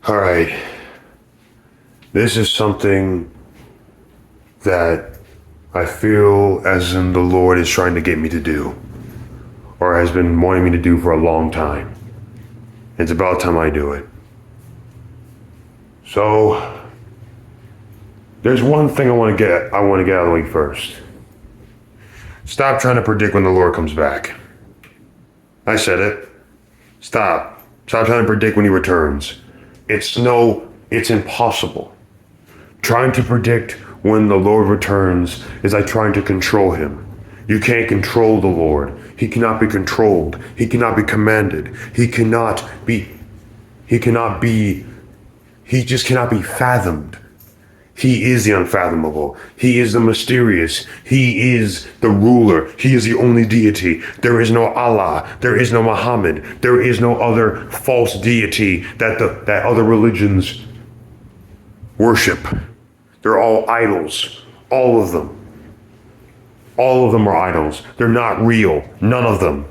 All right. This is something that I feel as in the Lord is trying to get me to do, or has been wanting me to do for a long time. It's about time I do it. So, there's one thing I want to get out of the way first. Stop trying to predict when the Lord comes back. I said it. Stop. Stop trying to predict when he returns. It's impossible. Trying to predict when the Lord returns is like trying to control him. You can't control the Lord. He cannot be controlled. He cannot be commanded. He just cannot be fathomed. He is the unfathomable. He is the mysterious. He is the ruler. He is the only deity. There is no Allah. There is no Muhammad. There is no other false deity that other religions worship. They're all idols. All of them. All of them are idols. They're not real. None of them.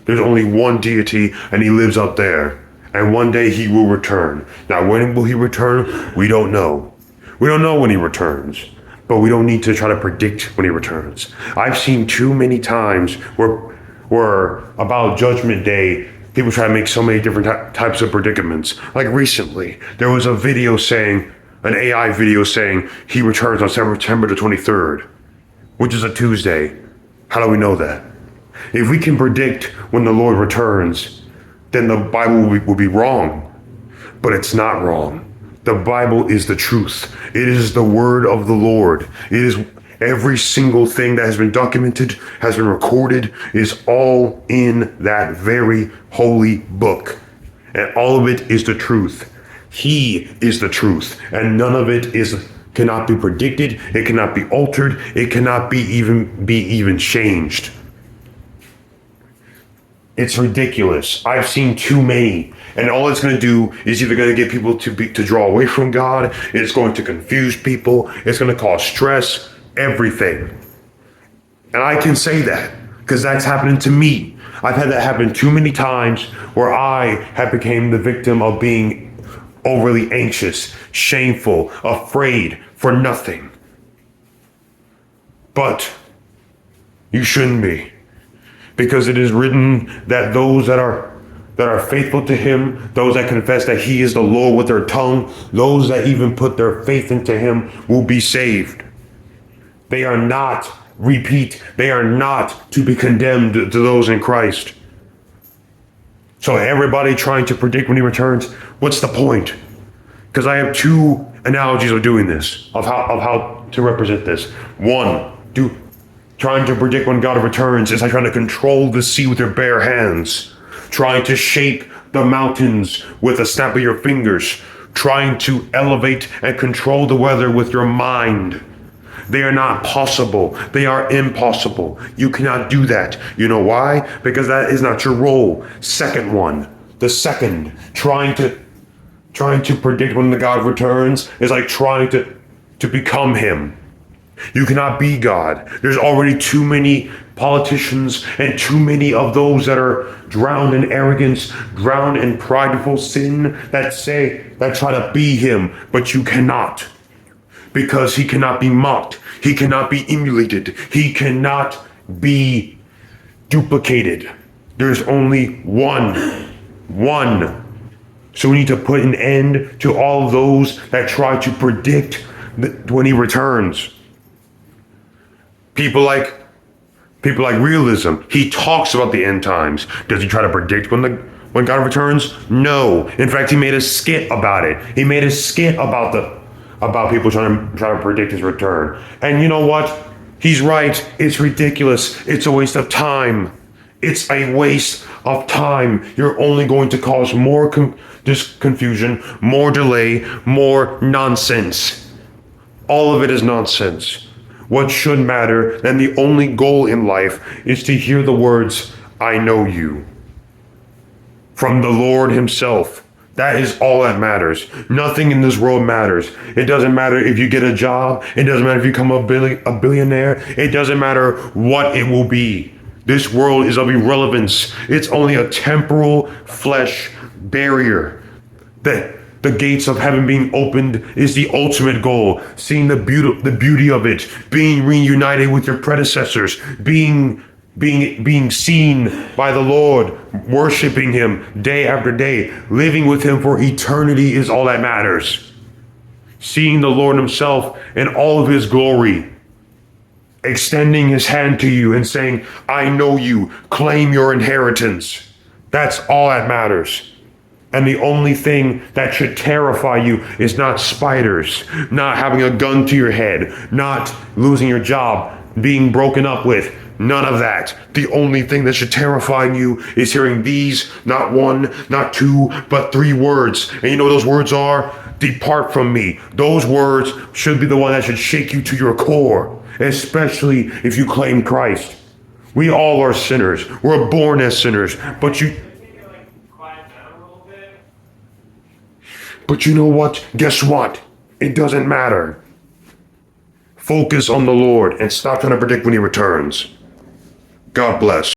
There's only one deity, and he lives up there. And one day he will return. Now, when will he return? We don't know. We don't know when he returns, but we don't need to try to predict when he returns. I've seen too many times where about Judgment Day, people try to make so many different types of predicaments. Like recently, there was an AI video saying he returns on September the 23rd, which is a Tuesday. How do we know that? If we can predict when the Lord returns, then the Bible will be wrong, but it's not wrong. The Bible is the truth. It is the word of the Lord. It is every single thing that has been documented, has been recorded, is all in that very holy book. And all of it is the truth. He is the truth. And none of it cannot be predicted. It cannot be altered. It cannot be even changed. It's ridiculous. I've seen too many. And all it's going to do is either going to get people to draw away from God. It's going to confuse people. It's going to cause stress, everything. And I can say that because that's happening to me. I've had that happen too many times where I have become the victim of being overly anxious, shameful, afraid for nothing. But you shouldn't be. Because it is written that those that are faithful to him, those that confess that he is the Lord with their tongue, those that even put their faith into him will be saved. They are not to be condemned to those in Christ. So everybody trying to predict when he returns, what's the point? Because I have two analogies of doing this, of how to represent this. One, trying to predict when God returns is like trying to control the sea with your bare hands, trying to shape the mountains with a snap of your fingers, trying to elevate and control the weather with your mind. They are not possible. They are impossible. You cannot do that. You know why? Because that is not your role. Second one, trying to predict when the God returns is like trying to become him. You cannot be God. There's already too many politicians and too many of those that are drowned in arrogance, drowned in prideful sin that try to be him, but you cannot. Because he cannot be mocked. He cannot be emulated. He cannot be duplicated. There's only one. So we need to put an end to all those that try to predict when he returns. People like realism. He talks about the end times. Does he try to predict when God returns? No. In fact, he made a skit about it. He made a skit about people trying to predict his return. And you know what? He's right. It's ridiculous. It's a waste of time. It's a waste of time. You're only going to cause more confusion, more delay, more nonsense. All of it is nonsense. What should matter, and the only goal in life, is to hear the words, "I know you," from the Lord himself. That is all that matters. Nothing in this world matters. It doesn't matter if you get a job. It doesn't matter if you become a billionaire. It doesn't matter what it will be. This world is of irrelevance. It's only a temporal flesh barrier that The gates of heaven being opened is the ultimate goal. Seeing the beauty of it, being reunited with your predecessors, being seen by the Lord, worshiping him day after day, living with him for eternity is all that matters. Seeing the Lord himself in all of his glory, extending his hand to you and saying, I know you, claim your inheritance. That's all that matters. And the only thing that should terrify you is not spiders, not having a gun to your head, not losing your job, being broken up with. None of that. The only thing that should terrify you is hearing these, not one, not two, but three words. And you know what those words are? Depart from me. Those words should be the one that should shake you to your core, especially if you claim Christ. We all are sinners. We're born as sinners. But you know what? Guess what? It doesn't matter. Focus on the Lord and stop trying to predict when he returns. God bless.